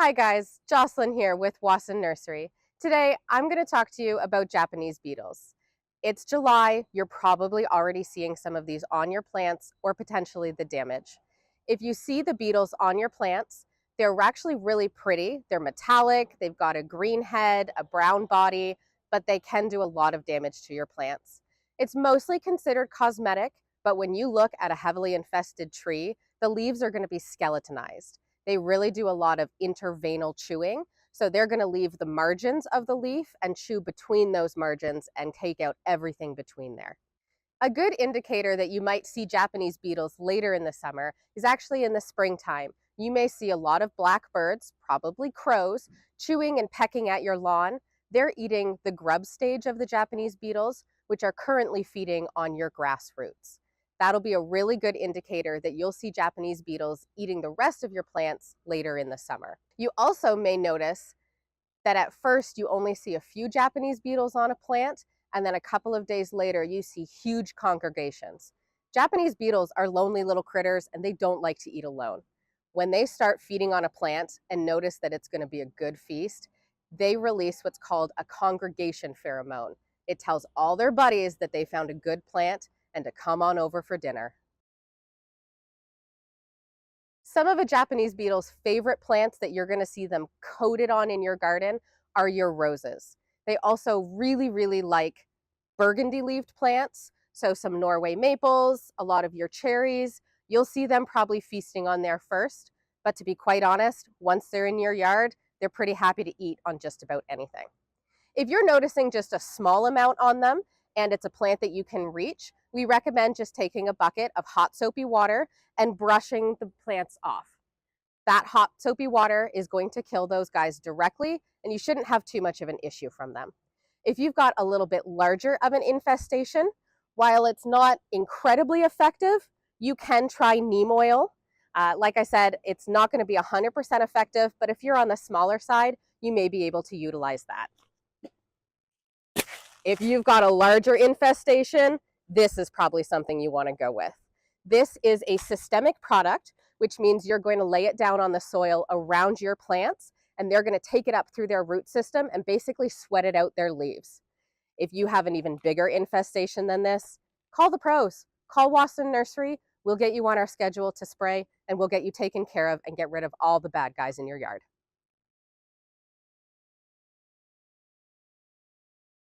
Hi guys, Jocelyn here with Wasson Nursery. Today I'm going to talk to you about Japanese beetles. It's July, you're probably already seeing some of these on your plants or potentially the damage. If you see the beetles on your plants, they're actually really pretty. They're metallic, they've got a green head, a brown body, but they can do a lot of damage to your plants. It's mostly considered cosmetic, but when you look at a heavily infested tree, the leaves are going to be skeletonized. They really do a lot of interveinal chewing. So they're going to leave the margins of the leaf and chew between those margins and take out everything between there. A good indicator that you might see Japanese beetles later in the summer is actually in the springtime. You may see a lot of black birds, probably crows, chewing and pecking at your lawn. They're eating the grub stage of the Japanese beetles, which are currently feeding on your grass roots. That'll be a really good indicator that you'll see Japanese beetles eating the rest of your plants later in the summer. You also may notice that at first you only see a few Japanese beetles on a plant, and then a couple of days later you see huge congregations. Japanese beetles are lonely little critters and they don't like to eat alone. When they start feeding on a plant and notice that it's going to be a good feast, they release what's called a congregation pheromone. It tells all their buddies that they found a good plant and to come on over for dinner. Some of a Japanese beetle's favorite plants that you're going to see them coated on in your garden are your roses. They also really like burgundy-leaved plants, so some Norway maples, a lot of your cherries. You'll see them probably feasting on there first, but to be quite honest, once they're in your yard, they're pretty happy to eat on just about anything. If you're noticing just a small amount on them and it's a plant that you can reach, we recommend just taking a bucket of hot soapy water and brushing the plants off. That hot soapy water is going to kill those guys directly, and you shouldn't have too much of an issue from them. If you've got a little bit larger of an infestation, while it's not incredibly effective, you can try neem oil. Like I said, it's not going to be 100% effective, but if you're on the smaller side, you may be able to utilize that. If you've got a larger infestation, this is probably something you want to go with. This is a systemic product, which means you're going to lay it down on the soil around your plants, and they're going to take it up through their root system and basically sweat it out their leaves. If you have an even bigger infestation than this, call the pros. Call Wasson Nursery. We'll get you on our schedule to spray, and we'll get you taken care of and get rid of all the bad guys in your yard.